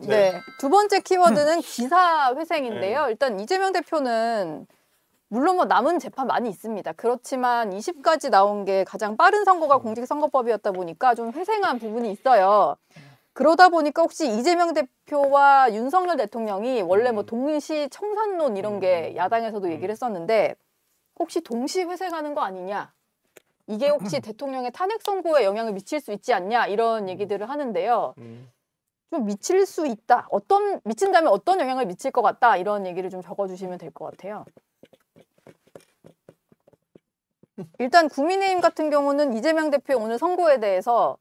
네. 두 번째 키워드는 기사 회생인데요. 일단 이재명 대표는 물론 뭐 남은 재판 많이 있습니다. 그렇지만 20까지 나온 게 가장 빠른 선거가 공직선거법이었다 보니까 좀 회생한 부분이 있어요. 그러다 보니까 혹시 이재명 대표와 윤석열 대통령이 원래 뭐 동시 청산론 이런 게 야당에서도 얘기를 했었는데 혹시 동시 회생하는 거 아니냐? 이게 혹시 대통령의 탄핵 선고에 영향을 미칠 수 있지 않냐? 이런 얘기들을 하는데요. 좀 미칠 수 있다. 미친다면 어떤 영향을 미칠 것 같다. 이런 얘기를 좀 적어주시면 될 것 같아요. 일단 국민의힘 같은 경우는 이재명 대표의 오늘 선고에 대해서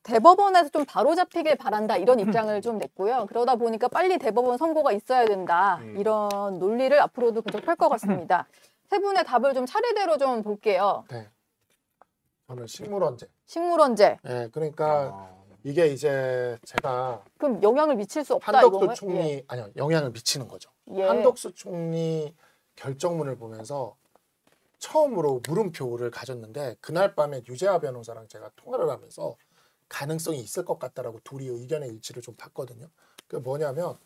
대법원에서 좀 바로잡히길 바란다. 이런 입장을 좀 냈고요. 그러다 보니까 빨리 대법원 선고가 있어야 된다. 이런 논리를 앞으로도 계속 할 것 같습니다. 세 분의 답을 좀 차례대로 좀 볼게요. 네. 저는 식물원제. 식물원제. 네, 그러니까 이게 이제 제가 그럼 영향을 미칠 수 없다. 한덕수 이거는? 총리 예. 아니요, 영향을 미치는 거죠. 예. 한덕수 총리 결정문을 보면서 처음으로 물음표를 가졌는데 그날 밤에 유재하 변호사랑 제가 통화를 하면서 가능성이 있을 것 같다라고 둘이 의견의 일치를 좀 봤거든요. 그게 뭐냐면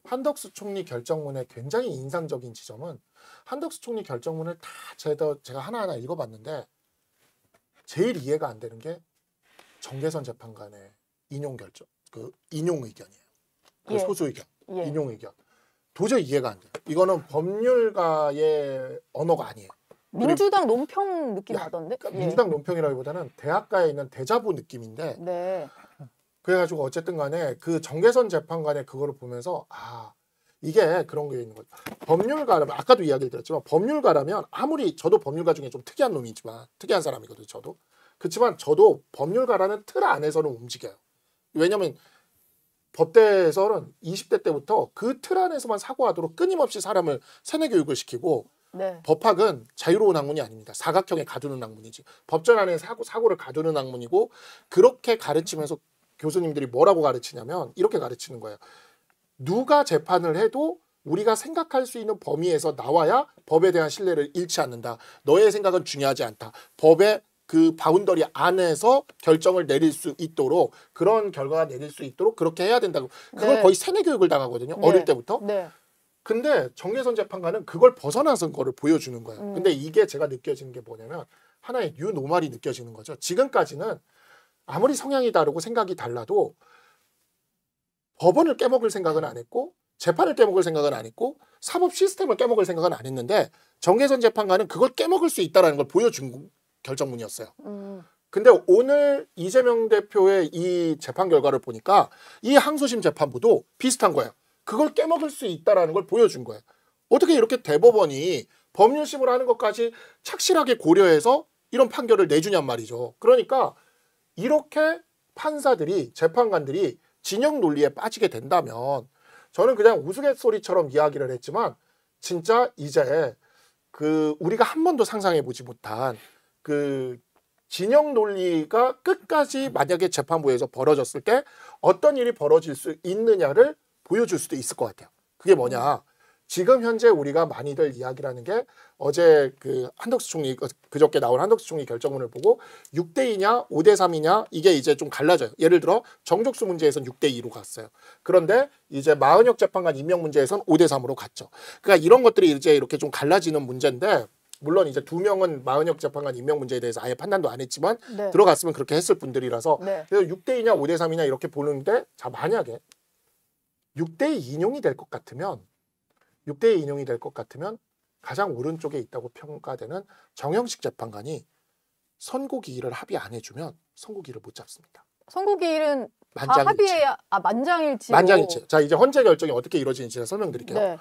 한덕수 총리 결정문의 굉장히 인상적인 지점은 한덕수 총리 결정문을 다 제가 하나하나 읽어봤는데 제일 이해가 안 되는 게 정계선 재판관의 인용 결정, 그 인용 의견이에요. 그 예. 소수 의견, 예. 인용 의견. 도저히 이해가 안 돼요. 이거는 법률가의 언어가 아니에요. 민주당 논평 느낌 나던데? 그러니까 예. 민주당 논평이라기보다는 대학가에 있는 대자보 느낌인데 네. 그래가지고 어쨌든 간에 그 정계선 재판관의 그거를 보면서 이게 그런 게 있는 거죠. 법률가라면 아까도 이야기를 드렸지만 법률가라면 아무리 저도 법률가 중에 좀 특이한 놈이지만 특이한 사람이거든요. 저도. 그렇지만 저도 법률가라는 틀 안에서는 움직여요. 왜냐하면 법대에서는 20대 때부터 그 틀 안에서만 사고하도록 끊임없이 사람을 세뇌 교육을 시키고 네. 법학은 자유로운 학문이 아닙니다. 사각형에 가두는 학문이지. 법전 안에 사고를 가두는 학문이고 그렇게 가르치면서 교수님들이 뭐라고 가르치냐면 이렇게 가르치는 거예요. 누가 재판을 해도 우리가 생각할 수 있는 범위에서 나와야 법에 대한 신뢰를 잃지 않는다. 너의 생각은 중요하지 않다. 법의 그 바운더리 안에서 결정을 내릴 수 있도록 그런 결과가 내릴 수 있도록 그렇게 해야 된다고. 그걸 네. 거의 세뇌 교육을 당하거든요. 네. 어릴 때부터. 네. 근데 정계선 재판관은 그걸 벗어나서 거를 보여주는 거예요. 근데 이게 제가 느껴지는 게 뭐냐면 하나의 뉴노멀이 느껴지는 거죠. 지금까지는 아무리 성향이 다르고 생각이 달라도 법원을 깨먹을 생각은 안 했고 재판을 깨먹을 생각은 안 했고 사법 시스템을 깨먹을 생각은 안 했는데 정계선 재판관은 그걸 깨먹을 수 있다는 걸 보여준 결정문이었어요. 근데 오늘 이재명 대표의 이 재판 결과를 보니까 이 항소심 재판부도 비슷한 거예요. 그걸 깨먹을 수 있다는 걸 보여준 거예요. 어떻게 이렇게 대법원이 법률심을 하는 것까지 착실하게 고려해서 이런 판결을 내주냔 말이죠. 그러니까 이렇게 판사들이 재판관들이 진영 논리에 빠지게 된다면 저는 그냥 우스갯소리처럼 이야기를 했지만 진짜 이제 그 우리가 한 번도 상상해 보지 못한 그 진영 논리가 끝까지 만약에 재판부에서 벌어졌을 때 어떤 일이 벌어질 수 있느냐를 보여줄 수도 있을 것 같아요. 그게 뭐냐? 지금 현재 우리가 많이들 이야기를 하는 게 어제 그 한덕수 총리 그저께 나온 한덕수 총리 결정문을 보고 6대2냐 5대3이냐 이게 이제 좀 갈라져요. 예를 들어 정족수 문제에서는 6대2로 갔어요. 그런데 이제 마은혁 재판관 임명 문제에서는 5대3으로 갔죠. 그러니까 이런 것들이 이제 이렇게 좀 갈라지는 문제인데 물론 이제 2명은 마은혁 재판관 임명 문제에 대해서 아예 판단도 안 했지만 네. 들어갔으면 그렇게 했을 분들이라서 네. 그래서 6대2냐 5대3이냐 이렇게 보는데 자 만약에 6대2 인용이 될 것 같으면 6대2 인용이 될 것 같으면 가장 오른쪽에 있다고 평가되는 정형식 재판관이 선고기일을 합의 안 해주면 선고기일을 못 잡습니다. 선고기일은 다 만장일치. 합의해야 만장일치. 만장일치. 자 이제 헌재 결정이 어떻게 이루어지는지 제가 설명드릴게요. 네.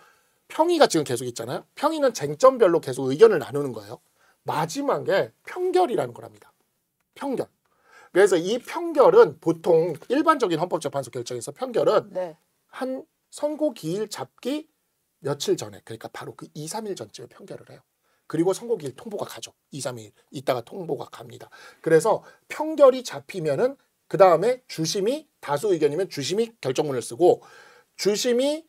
평의가 지금 계속 있잖아요. 평의는 쟁점별로 계속 의견을 나누는 거예요. 마지막에 평결이라는 거랍니다. 평결. 그래서 이 평결은 보통 일반적인 헌법재판소 결정에서 평결은 네. 한 선고기일 잡기 며칠 전에 그러니까 바로 그 2, 3일 전쯤에 평결을 해요. 그리고 선고기일 통보가 가죠. 2, 3일 있다가 통보가 갑니다. 그래서 평결이 잡히면은 그 다음에 주심이 다수 의견이면 주심이 결정문을 쓰고 주심이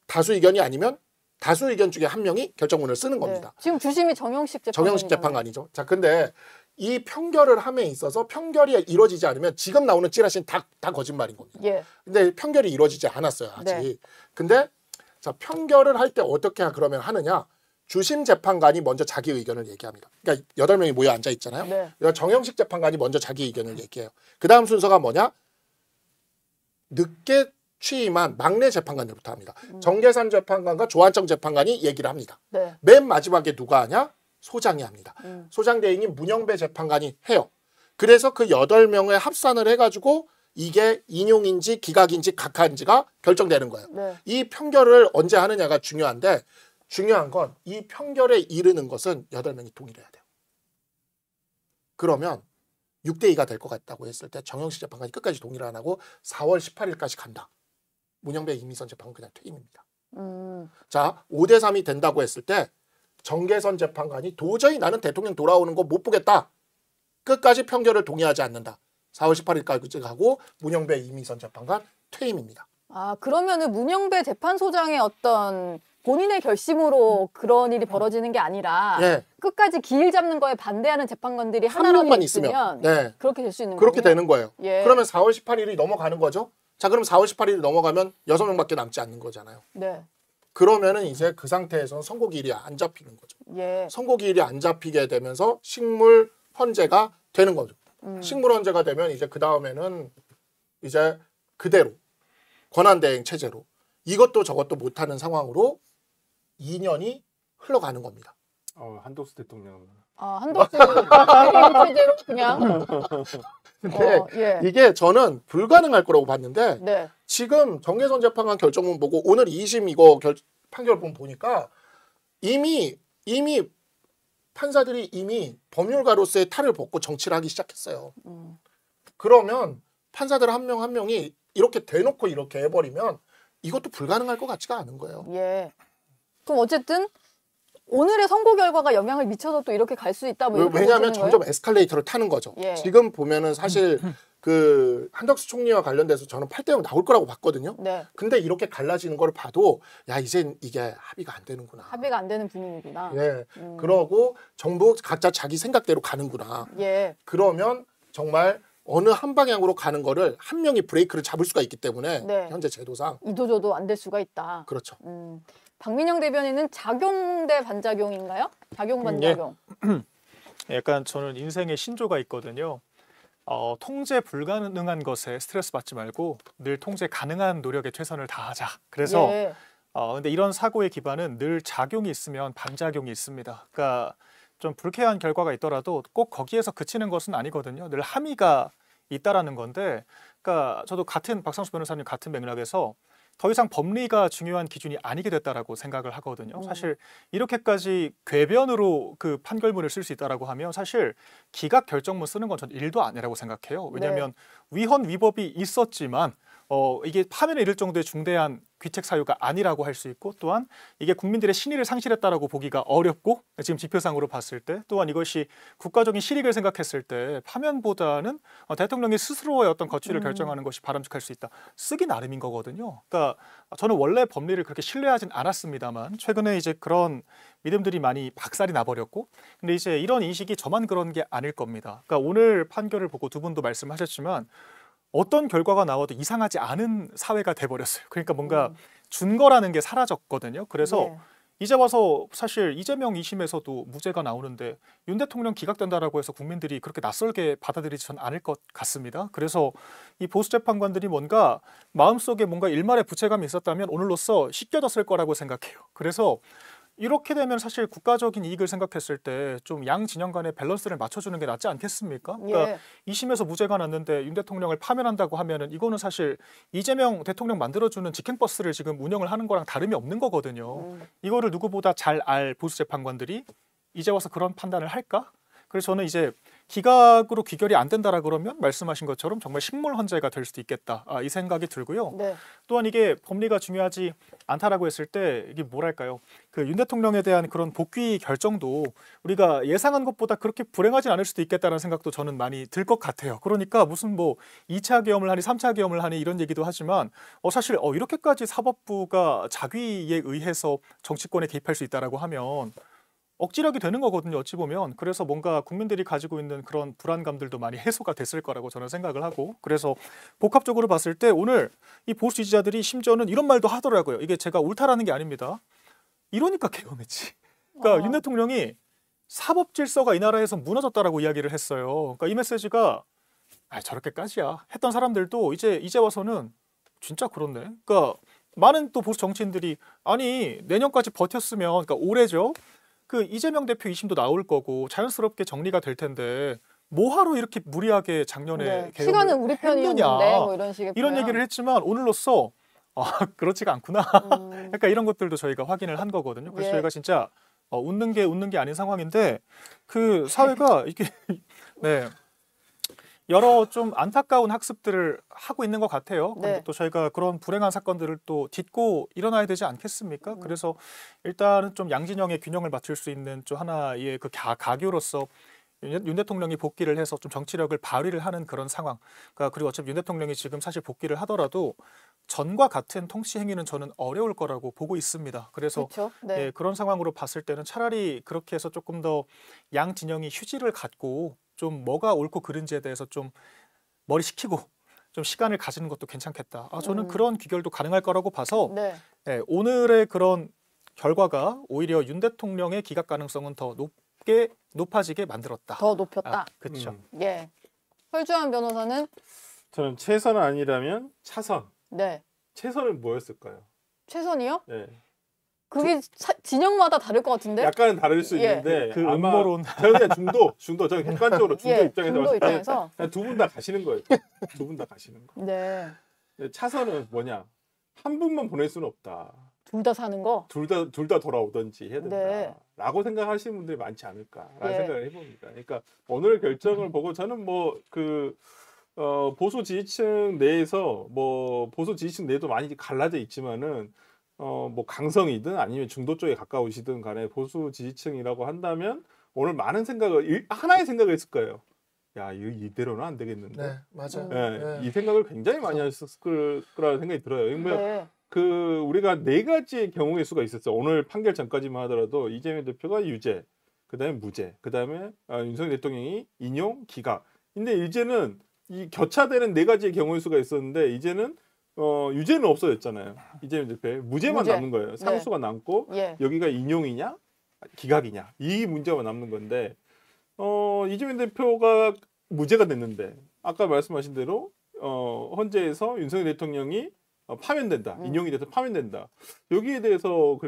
다수 의견이 아니면 다수 의견 중에 한 명이 결정문을 쓰는 겁니다. 네. 지금 주심이 정형식 재판관이잖아요. 정형식 재판관이죠. 자, 근데 이 평결을 함에 있어서 평결이 이루어지지 않으면 지금 나오는 찌라시는 다 거짓말인 겁니다. 예. 근데 평결이 이루어지지 않았어요, 아직. 네. 근데 자, 평결을 할 때 어떻게 그러면 하느냐? 주심 재판관이 먼저 자기 의견을 얘기합니다. 그러니까 8명이 모여 앉아 있잖아요. 네. 그러니까 정영식 재판관이 먼저 자기 의견을 얘기해요. 그다음 순서가 뭐냐? 늦게 취임한 막내 재판관들부터 합니다. 정계산 재판관과 조한정 재판관이 얘기를 합니다. 네. 맨 마지막에 누가 하냐? 소장이 합니다. 음. 소장 대행인 문영배 재판관이 해요. 그래서 그 8명을 합산을 해가지고 이게 인용인지 기각인지 각하인지가 결정되는 거예요. 네. 이 평결을 언제 하느냐가 중요한데 중요한 건 이 평결에 이르는 것은 8명이 동의를 해야 돼요. 그러면 6대2가 될 것 같다고 했을 때 정영식 재판관이 끝까지 동의를 안 하고 4월 18일까지 간다. 문영배 이미선 재판관 그냥 퇴임입니다. 자, 5대3이 된다고 했을 때 정계선 재판관이 도저히 나는 대통령 돌아오는 거 못 보겠다. 끝까지 평결을 동의하지 않는다. 4월 18일까지 가고 문영배 이미선 재판관 퇴임입니다. 아, 그러면은 문영배 재판소장의 어떤 본인의 결심으로 그런 일이 벌어지는 게 아니라 예. 끝까지 기일 잡는 거에 반대하는 재판관들이 한 하나라도 명만 있으면 있으면 네. 그렇게 될 수 있는 그렇게 거군요. 되는 거예요. 예. 그러면 4월 18일이 넘어가는 거죠. 자, 그럼 4월 18일이 넘어가면 6명밖에 남지 않는 거잖아요. 네. 그러면은 이제 그 상태에서는 선고기일이 안 잡히는 거죠. 예. 선고기일이 안 잡히게 되면서 식물 헌재가 되는 거죠. 식물 헌재가 되면 이제 그 다음에는 이제 그대로 권한대행 체제로 이것도 저것도 못하는 상황으로 2년이 흘러가는 겁니다. 한덕수 대통령. 아, 한덕수 체제로 그냥. 근데 예. 이게 저는 불가능할 거라고 봤는데 네. 지금 정계선 재판관 결정문 보고 오늘 2심 이거 판결문 보니까 이미 판사들이 이미 법률가로서의 탈을 벗고 정치를 하기 시작했어요. 그러면 판사들 한 명 한 명이 이렇게 대놓고 이렇게 해버리면 이것도 불가능할 것 같지가 않은 거예요. 예. 그럼 어쨌든 오늘의 선고 결과가 영향을 미쳐서 또 이렇게 갈 수 있다. 뭐 이렇게 왜냐하면 보시는 점점 거예요? 에스컬레이터를 타는 거죠. 예. 지금 보면은 사실 그 한덕수 총리와 관련돼서 저는 8대0 나올 거라고 봤거든요. 네. 근데 이렇게 갈라지는 걸 봐도 야 이젠 이게 합의가 안 되는구나. 합의가 안 되는 분위기구나. 예. 그러고 정부 각자 자기 생각대로 가는구나. 예. 그러면 정말 어느 한 방향으로 가는 거를 한 명이 브레이크를 잡을 수가 있기 때문에 네. 현재 제도상 이도저도 안 될 수가 있다. 그렇죠. 박민영 대변인은 작용 대 반작용인가요? 작용 반작용. 약간 저는 인생의 신조가 있거든요. 통제 불가능한 것에 스트레스 받지 말고 늘 통제 가능한 노력에 최선을 다하자. 그래서 예. 근데 이런 사고의 기반은 늘 작용이 있으면 반작용이 있습니다. 그러니까 좀 불쾌한 결과가 있더라도 꼭 거기에서 그치는 것은 아니거든요. 늘 함의가 있다라는 건데, 그러니까 저도 박상수 변호사님 같은 맥락에서 더 이상 법리가 중요한 기준이 아니게 됐다라고 생각을 하거든요. 사실 이렇게까지 궤변으로 그 판결문을 쓸 수 있다라고 하면 사실 기각 결정문 쓰는 건 전 일도 아니라고 생각해요. 왜냐하면 위헌 위법이 있었지만 이게 파면에 이를 정도의 중대한 귀책 사유가 아니라고 할 수 있고, 또한 이게 국민들의 신의를 상실했다라고 보기가 어렵고, 지금 지표상으로 봤을 때 또한 이것이 국가적인 실익을 생각했을 때 파면보다는 대통령이 스스로의 어떤 거취를 결정하는 것이 바람직할 수 있다. 쓰기 나름인 거거든요. 그러니까 저는 원래 법리를 그렇게 신뢰하진 않았습니다만 최근에 이제 그런 믿음들이 많이 박살이 나버렸고, 근데 이제 이런 인식이 저만 그런 게 아닐 겁니다. 그러니까 오늘 판결을 보고 두 분도 말씀하셨지만 어떤 결과가 나와도 이상하지 않은 사회가 돼버렸어요. 그러니까 뭔가 준거라는 게 사라졌거든요. 그래서 네. 이제 와서 사실 이재명 2심에서도 무죄가 나오는데 윤 대통령 기각된다라고 해서 국민들이 그렇게 낯설게 받아들이지 전 않을 것 같습니다. 그래서 이 보수 재판관들이 뭔가 마음속에 뭔가 일말의 부채감이 있었다면 오늘로써 씻겨졌을 거라고 생각해요. 그래서 이렇게 되면 사실 국가적인 이익을 생각했을 때 좀 양 진영 간의 밸런스를 맞춰주는 게 낫지 않겠습니까? 그러니까 예. 2심에서 무죄가 났는데 윤 대통령을 파면한다고 하면은 이거는 사실 이재명 대통령 만들어주는 직행버스를 지금 운영을 하는 거랑 다름이 없는 거거든요. 이거를 누구보다 잘 알 보수 재판관들이 이제 와서 그런 판단을 할까? 그래서 저는 이제 기각으로 귀결이 안 된다라 그러면 말씀하신 것처럼 정말 식물 헌재가 될 수도 있겠다. 이 생각이 들고요. 네. 또한 이게 법리가 중요하지 않다라고 했을 때 이게 뭐랄까요? 그 윤 대통령에 대한 그런 복귀 결정도 우리가 예상한 것보다 그렇게 불행하진 않을 수도 있겠다는 생각도 저는 많이 들 것 같아요. 그러니까 무슨 뭐 2차 계엄을 하니 3차 계엄을 하니 이런 얘기도 하지만 사실 이렇게까지 사법부가 자기에 의해서 정치권에 개입할 수 있다라고 하면 억지력이 되는 거거든요. 어찌 보면. 그래서 뭔가 국민들이 가지고 있는 그런 불안감들도 많이 해소가 됐을 거라고 저는 생각을 하고, 그래서 복합적으로 봤을 때 오늘 이 보수 지지자들이 심지어는 이런 말도 하더라고요. 이게 제가 옳다라는 게 아닙니다. 이러니까 개엄했지. 그러니까 윤 대통령이 사법 질서가 이 나라에서 무너졌다라고 이야기를 했어요. 그러니까 이 메시지가 저렇게까지야 했던 사람들도 이제 와서는 진짜 그렇네. 그러니까 많은 또 보수 정치인들이 아니 내년까지 버텼으면, 그러니까 올해죠. 그 이재명 대표 2심도 나올 거고 자연스럽게 정리가 될 텐데 뭐하러 이렇게 무리하게 작년에 네. 개혁을 시간은 우리 편이었는데 했느냐. 뭐 이런 식의 이런 표현. 얘기를 했지만 오늘로써 그렇지가 않구나. 그러니까 이런 것들도 저희가 확인을 한 거거든요. 그래서 예. 저희가 진짜 웃는 게 아닌 상황인데 그 사회가 이게 네. 여러 좀 안타까운 학습들을 하고 있는 것 같아요. 네. 그런데 또 저희가 그런 불행한 사건들을 또 딛고 일어나야 되지 않겠습니까? 그래서 일단은 좀 양진영의 균형을 맞출 수 있는 좀 하나의 그 가교로서 윤 대통령이 복귀를 해서 좀 정치력을 발휘를 하는 그런 상황. 그러니까 그리고 어차피 윤 대통령이 지금 사실 복귀를 하더라도 전과 같은 통치 행위는 저는 어려울 거라고 보고 있습니다. 그래서 그렇죠. 네. 그런 상황으로 봤을 때는 차라리 그렇게 해서 조금 더 양 진영이 휴지를 갖고 좀 뭐가 옳고 그른지에 대해서 좀 머리 식히고 좀 시간을 가지는 것도 괜찮겠다. 저는 그런 귀결도 가능할 거라고 봐서 네. 오늘의 그런 결과가 오히려 윤 대통령의 기각 가능성은 더 높아지게 만들었다. 더 높였다. 그렇죠. 예. 설주환 변호사는 저는 최선 아니라면 차선. 네. 최선은 뭐였을까요? 최선이요? 네. 그게 진영마다 다를 것 같은데. 약간은 다를 수 예. 있는데 그 아마 음모론. 저는 그냥 중도 저는 객관적으로 중도 예. 입장에서 중도 봤을 때 입장에서. 두 분 다 가시는 거예요. 두 분 다 가시는 거. 네. 근데 차선은 뭐냐? 한 분만 보낼 수는 없다. 둘 다 사는 거. 둘 다 돌아오든지 해야 된다. 네. 라고 생각하시는 분들이 많지 않을까라는 예. 생각을 해봅니다. 그러니까 오늘 결정을 보고 저는 보수 지지층 내에서 보수 지지층 내도 많이 갈라져 있지만은 강성이든 아니면 중도 쪽에 가까우시든 간에 보수 지지층이라고 한다면 오늘 많은 하나의 생각을 했을 거예요. 야, 이대로는 안 되겠는데. 네, 맞아요. 네, 네. 이 생각을 굉장히 많이 했을 거라는 생각이 들어요. 네. 우리가 네 가지의 경우의 수가 있었어요. 오늘 판결 전까지만 하더라도 이재명 대표가 유죄, 그다음에 무죄, 그다음에 윤석열 대통령이 인용, 기각. 근데 이제는 이 교차되는 네 가지의 경우의 수가 있었는데 이제는 유죄는 없어졌잖아요. 이재명 대표의 무죄만 무죄. 남는 거예요. 상수가 남고 예. 여기가 인용이냐, 기각이냐 이 문제만 남는 건데 이재명 대표가 무죄가 됐는데 아까 말씀하신 대로 헌재에서 윤석열 대통령이 파면된다. 인용이 돼서 파면된다. 여기에 대해서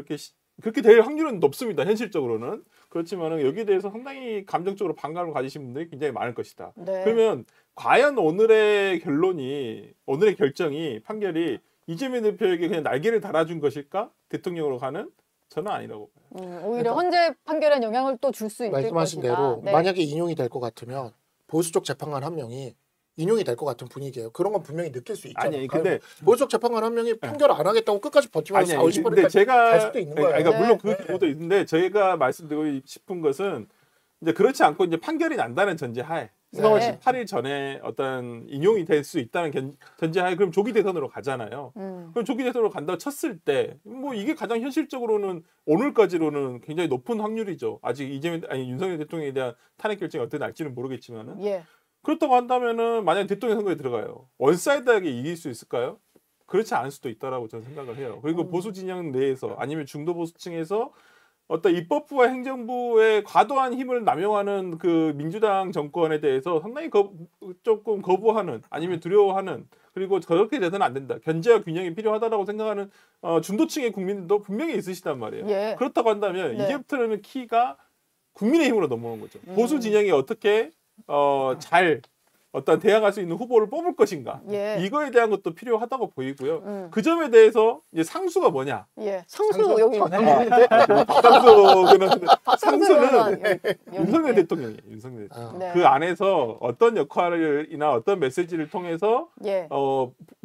그렇게 될 확률은 높습니다. 현실적으로는. 그렇지만은 여기에 대해서 상당히 감정적으로 반감을 가지신 분들이 굉장히 많을 것이다. 네. 그러면 과연 오늘의 결정이 판결이 이재명 대표에게 그냥 날개를 달아준 것일까? 대통령으로 가는? 저는 아니라고 봐요. 오히려 헌재 판결에 영향을 또 줄 수 있을 말씀하신 것이다. 대로 네. 만약에 인용이 될 것 같으면 보수 쪽 재판관 한 명이 인용이 될 것 같은 분위기예요. 그런 건 분명히 느낄 수 있잖아요. 아니, 근데 보수 쪽 재판관 한 명이 판결 안 하겠다고 끝까지 버티고 4, 50번까지 근데 제가 갈 수도 있는 거예요. 그러니까 물론 그 네. 경우도 있는데 저희가 말씀드리고 싶은 것은 이제 그렇지 않고 이제 판결이 난다는 전제하에 4월 네. 18일 전에 어떤 인용이 될 수 있다는 전제하에 그럼 조기 대선으로 가잖아요. 그럼 조기 대선으로 간다고 쳤을 때 이게 가장 현실적으로는 오늘까지로는 굉장히 높은 확률이죠. 아직 윤석열 대통령에 대한 탄핵 결정이 어떻게 날지는 모르겠지만은 예. 그렇다고 한다면은 만약 대통령 선거에 들어가요. 원사이드하게 이길 수 있을까요? 그렇지 않을 수도 있다라고 저는 생각을 해요. 그리고 보수 진영 내에서 아니면 중도 보수층에서 어떤 입법부와 행정부의 과도한 힘을 남용하는 그 민주당 정권에 대해서 상당히 조금 거부하는 아니면 두려워하는 그리고 저렇게 돼서는 안 된다. 견제와 균형이 필요하다라고 생각하는 중도층의 국민들도 분명히 있으시단 말이에요. 예. 그렇다고 한다면 네. 이제부터는 키가 국민의힘으로 넘어오는 거죠. 보수 진영이 어떻게 잘 어떤 대항할 수 있는 후보를 뽑을 것인가 예. 이거에 대한 것도 필요하다고 보이고요. 그 점에 대해서 이제 상수가 뭐냐? 예. 상수 상수? 여기 상수는 여기. 윤석열 대통령이에요. 윤석열 대통령. 네. 그 안에서 어떤 역할이나 어떤 메시지를 통해서 예.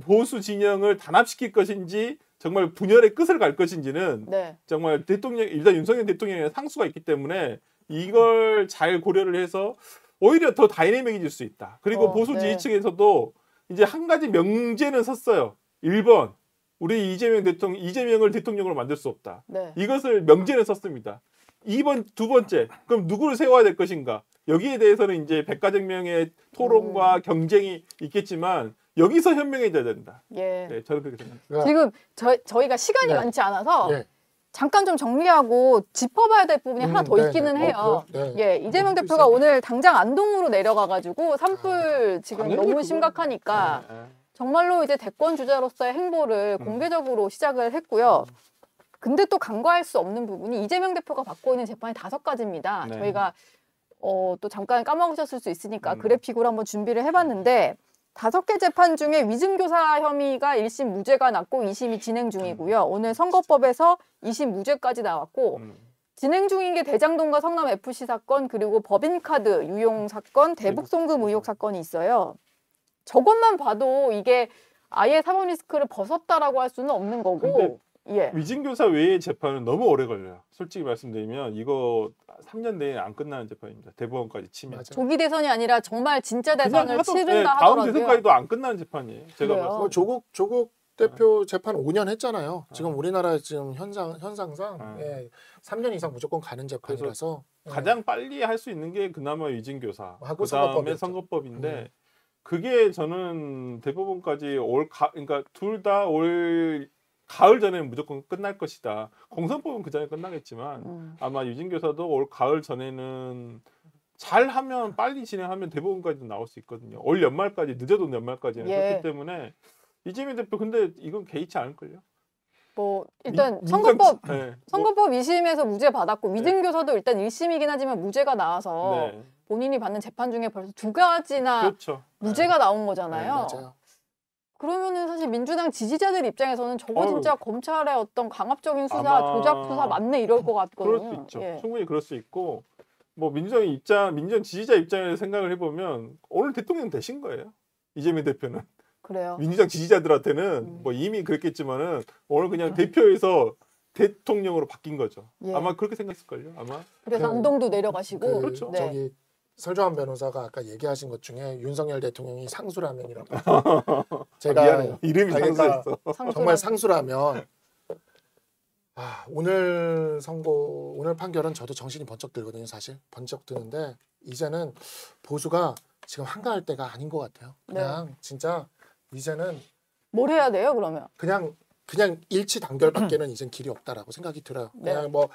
보수 진영을 단합시킬 것인지 정말 분열의 끝을 갈 것인지는 네. 정말 일단 윤석열 대통령의 상수가 있기 때문에 이걸 잘 고려를 해서 오히려 더 다이내믹해질 수 있다. 그리고 보수 네. 지지층에서도 이제 한 가지 명제는 섰어요. 1번 우리 이재명을 대통령으로 만들 수 없다. 네. 이것을 명제는 썼습니다. 2번 두 번째 그럼 누구를 세워야 될 것인가? 여기에 대해서는 이제 백가쟁명의 토론과 경쟁이 있겠지만 여기서 현명해져야 된다. 예. 네, 저는 그렇게 생각합니다. 그러니까, 지금 저희가 시간이 네. 많지 않아서 네. 잠깐 좀 정리하고 짚어봐야 될 부분이 하나 더 네, 있기는 네. 해요. 네. 예, 이재명 뭐 대표가 있어요? 오늘 당장 안동으로 내려가가지고 산불 지금 당연히 너무 그거는- 심각하니까 네. 정말로 이제 대권 주자로서의 행보를 음. 공개적으로 시작을 했고요. 근데 또 간과할 수 없는 부분이 이재명 대표가 받고 있는 재판이 5가지입니다. 네. 저희가 또 잠깐 까먹으셨을 수 있으니까 음. 그래픽으로 한번 준비를 해봤는데 5개 재판 중에 위증교사 혐의가 1심 무죄가 났고 2심이 진행 중이고요. 오늘 선거법에서 2심 무죄까지 나왔고 음. 진행 중인 게 대장동과 성남 FC 사건 그리고 법인카드 유용 사건, 대북 송금 의혹 사건이 있어요. 저것만 봐도 이게 아예 사법 리스크를 벗었다라고 할 수는 없는 거고. 근데 예. 위증교사 외의 재판은 너무 오래 걸려요. 솔직히 말씀드리면 이거 3년 내에 안 끝나는 재판입니다. 대법원까지 치면. 맞아요. 조기 대선이 아니라 정말 진짜 그냥 대선을 하도- 치른다 네, 다음 하더라도요. 대선까지도 안 끝나는 재판이에요. 제가 그래요? 봤을 때. 조국 대표 재판 5년 했잖아요. 지금 우리나라 지금 현상상 네. 예, 3년 이상 무조건 가는 재판이라서 예. 가장 빨리 할 수 있는 게 그나마 위증교사, 하고 그다음에 선거법이었죠. 선거법인데 그게 저는 대법원까지 그러니까 둘 다 올 가을 전에는 무조건 끝날 것이다. 공선법은 그 전에 끝나겠지만 아마 위증교사도 올 가을 전에는 잘하면 빨리 진행하면 대법원까지도 나올 수 있거든요. 올 연말까지 늦어도 연말까지는 예. 그렇기 때문에 이재명 대표 근데 이건 개의치 않을걸요. 뭐 일단 민정- 선거법 네. 선거법 2심에서 무죄 받았고 위증교사도 일단 1심이긴 하지만 무죄가 나와서 네. 본인이 받는 재판 중에 벌써 2가지나 그렇죠. 무죄가 나온 거잖아요. 네, 맞아요. 그러면은 사실 민주당 지지자들 입장에서는 저거 어휴. 진짜 검찰의 어떤 강압적인 수사, 아마 조작 수사 맞네 이럴 것 같거든요. 그럴 수 있죠. 예. 충분히 그럴 수 있고 뭐 민주당 지지자 입장에서 생각을 해보면 오늘 대통령 되신 거예요. 이재명 대표는 그래요. 민주당 지지자들한테는 뭐 이미 그랬겠지만은 오늘 그냥 대표에서 대통령으로 바뀐 거죠. 예. 아마 그렇게 생각했을걸요. 아마 그래서 그- 안동도 내려가시고 그렇죠. 네. 저기 설조한 변호사가 아까 얘기하신 것 중에 윤석열 대통령이 상수라면이라고. 제가 미안해요. 이름이 그러니까 상수했어. 정말 상수라면 오늘 오늘 판결은 저도 정신이 번쩍 들거든요. 사실 번쩍 드는데 이제는 보수가 지금 한가할 때가 아닌 것 같아요. 그냥 진짜 이제는 뭘 해야 돼요 그러면? 그냥 일치 단결밖에는 이젠 길이 없다라고 생각이 들어요. 네. 그냥 뭐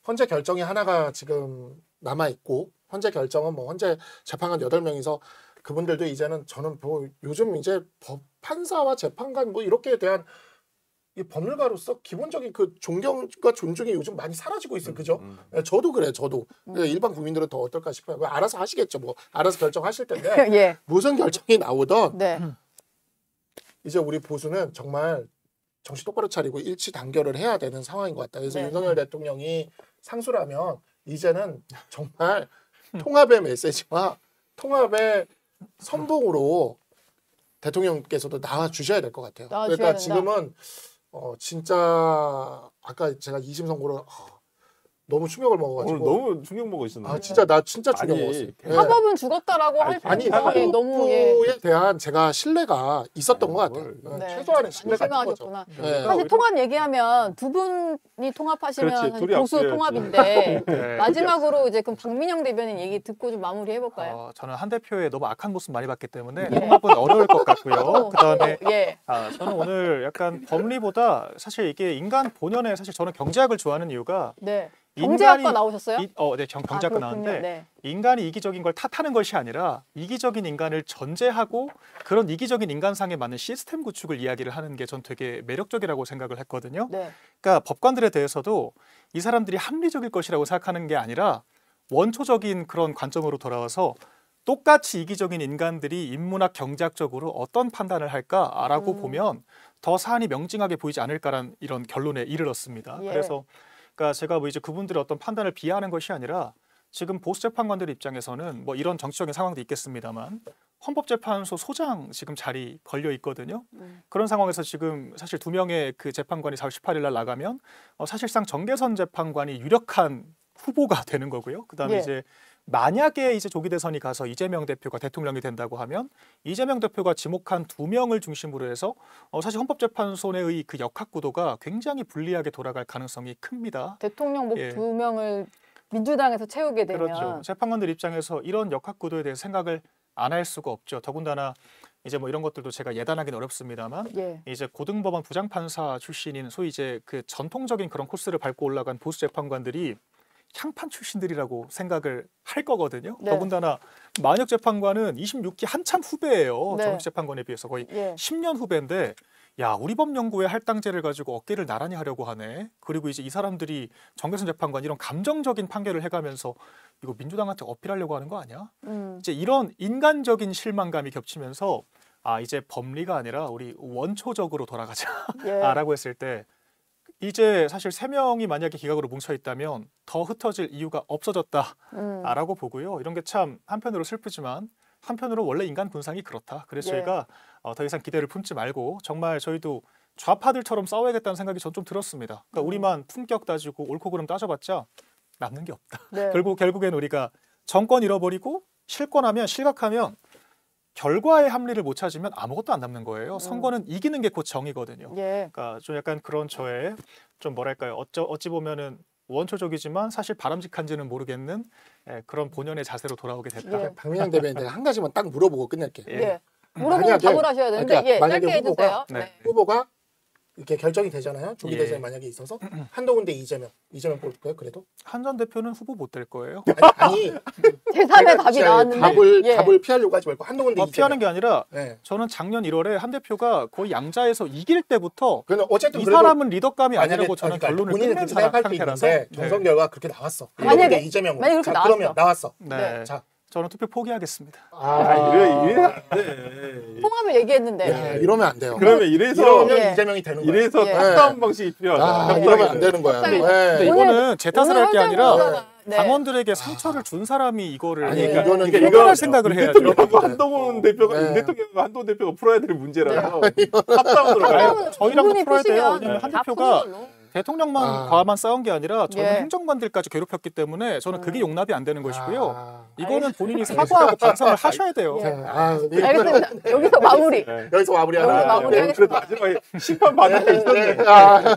헌재 결정이 하나가 지금 남아 있고 헌재 결정은 뭐 헌재 재판관 8명이서 그분들도 이제는 저는 뭐 요즘 이제 판사와 재판관 뭐 이렇게 대한 이 법률가로서 기본적인 그 존경과 존중이 요즘 많이 사라지고 있어요. 그죠? 예, 저도 그래요. 저도. 일반 국민들은 더 어떨까 싶어요. 그거 알아서 하시겠죠. 뭐 알아서 결정하실 텐데 예. 무슨 결정이 나오던 네. 이제 우리 보수는 정말 정신 똑바로 차리고 일치 단결을 해야 되는 상황인 것 같다. 그래서 네. 윤석열 대통령이 상수라면 이제는 정말 통합의 메시지와 통합의 선봉으로 대통령께서도 나와 주셔야 될 것 같아요. 나와주셔야 그러니까 된다. 지금은 진짜 아까 제가 2심 선고를 너무 충격을 오늘 먹어가지고 너무 충격 먹으셨네요. 진짜 나 진짜 충격 아니, 먹었어요. 예. 사법은 죽었다라고 할 아니, 수 아니 있는 너무 예. 사법부에 대한 제가 신뢰가 있었던 것 같아요. 뭘. 네. 최소한의 신뢰가 있는 거죠. 실망하셨구나. 네. 사실 통합 얘기하면 두 분이 통합하시면 그렇지, 사실 둘이 보수 앞서야지. 통합인데 네. 마지막으로 이제 그럼 박민영 대변인 얘기 듣고 좀 마무리 해볼까요? 저는 한 대표의 너무 악한 모습 많이 봤기 때문에 예. 통합은 어려울 것 같고요. 그다음에 예. 저는 오늘 약간 법리보다 사실 이게 인간 본연의 사실 저는 경제학을 좋아하는 이유가 네. 경제학과 인간이 나오셨어요? 네, 경제학과 그렇군요. 나왔는데 네. 인간이 이기적인 걸 탓하는 것이 아니라 이기적인 인간을 전제하고 그런 이기적인 인간상에 맞는 시스템 구축을 이야기를 하는 게 전 되게 매력적이라고 생각을 했거든요. 네. 그러니까 법관들에 대해서도 이 사람들이 합리적일 것이라고 생각하는 게 아니라 원초적인 그런 관점으로 돌아와서 똑같이 이기적인 인간들이 인문학 경제학적으로 어떤 판단을 할까라고 보면 더 사안이 명징하게 보이지 않을까라는 이런 결론에 이르렀습니다. 예. 그래서 그러니까 제가 뭐 이제 그분들의 어떤 판단을 비하하는 것이 아니라 지금 보수 재판관들 입장에서는 뭐 이런 정치적인 상황도 있겠습니다만 헌법재판소 소장 지금 자리 걸려 있거든요. 그런 상황에서 지금 사실 2명의 그 재판관이 4월 18일 날 나가면 사실상 정계선 재판관이 유력한 후보가 되는 거고요. 그다음에 예. 이제 만약에 이제 조기 대선이 가서 이재명 대표가 대통령이 된다고 하면 이재명 대표가 지목한 2명을 중심으로 해서 사실 헌법재판소 내의 그 역학 구도가 굉장히 불리하게 돌아갈 가능성이 큽니다. 대통령 목 예. 2명을 민주당에서 채우게 되면 그렇죠. 재판관들 입장에서 이런 역학 구도에 대해 생각을 안 할 수가 없죠. 더군다나 이제 뭐 이런 것들도 제가 예단하기는 어렵습니다만 예. 이제 고등법원 부장판사 출신인 소위 이제 그 전통적인 그런 코스를 밟고 올라간 보수 재판관들이 향판 출신들이라고 생각을 할 거거든요. 네. 더군다나 만혁 재판관은 26기 한참 후배예요. 네. 정식 재판관에 비해서 거의 예. 10년 후배인데 야 우리 법 연구의 할당제를 가지고 어깨를 나란히 하려고 하네. 그리고 이제 이 사람들이 정계선 재판관 이런 감정적인 판결을 해가면서 이거 민주당한테 어필하려고 하는 거 아니야? 이제 이런 인간적인 실망감이 겹치면서 아 이제 법리가 아니라 우리 원초적으로 돌아가자라고 예. 했을 때 이제 사실 3명이 만약에 기각으로 뭉쳐 있다면 더 흩어질 이유가 없어졌다라고 보고요. 이런 게 참 한편으로 슬프지만 한편으로 원래 인간 군상이 그렇다. 그래서 예. 저희가 더 이상 기대를 품지 말고 정말 저희도 좌파들처럼 싸워야겠다는 생각이 전 좀 들었습니다. 그러니까 우리만 품격 따지고 옳고 그름 따져봤자 남는 게 없다. 네. 결국엔 우리가 정권 잃어버리고 실권하면 실각하면 결과의 합리를 못 찾으면 아무것도 안 남는 거예요. 선거는 이기는 게 곧 정이거든요. 예. 그러니까 좀 약간 그런 저의 좀 뭐랄까요 어찌 보면은 원초적이지만 사실 바람직한지는 모르겠는 그런 본연의 자세로 돌아오게 됐다. 예. 박민영 대변인 내가 한 가지만 딱 물어보고 끝낼게. 예. 예. 물어보면 만약에- 답을 하셔야 되는데 그러니까 예. 만약에 짧게 해주세요. 네. 후보가 이렇게 결정이 되잖아요. 조기 예. 대선이 만약에 있어서 한동훈 대 이재명 뽑을 거예요. 그래도 한 전 대표는 후보 못 될 거예요. 아니 제3의 답이 진짜 나왔는데 예. 답을 피하려고 하지 말고 한동훈 대 이재명. 피하는 게 아니라 네. 저는 작년 1월에 한 대표가 거의 양자에서 이길 때부터 그는 어쨌든 이 그래도 사람은 리더감이 만약에 아니라고 저는 그러니까 결론을 본인은 끝낸 그렇게 생각할 수 상태라서 있는데 네. 경선 결과 그렇게 나왔어. 만약에- 한동훈 대 이재명. 만약에 그렇게 자, 그러면 나왔어. 네. 자, 저는 투표 포기하겠습니다. 이래 안 돼. 통합을 얘기했는데 야, 이러면 안 돼요. 그러면 이래서 이러면 예. 이재명이 되는 거야. 이래서 예. 탑다운 방식이 필요하다. 아, 이러면 안 되는 거야. 네. 근데 네. 이거는 제 탓을 할 게 아니라 네. 당원들에게 상처를 준 사람이 이거를 아니, 그러니까 이거는 이거 이거- 해결할 생각을 해야죠. 대통령하고 한동훈 대표가 네. 대통령과 한동훈 대표가 풀어야 될 문제라서 탑다운으로 가요. 탑다운은 저희랑도 충분히 풀어야 돼요. 푸시면 왜냐면 한 다 대표가 푸는 걸로. 대통령만 아. 과만 싸운 게 아니라 저는 예. 행정관들까지 괴롭혔기 때문에 저는 그게 용납이 안 되는 것이고요. 아, 이거는 본인이 사과하고 반성을 하셔야 돼요. 예. 아, 네. 알겠습니다. 여기서 마무리. 네. 여기서 마무리하자. 여기서 마무리. 그래도 마지막에 심판 받을 게 있었네. 아,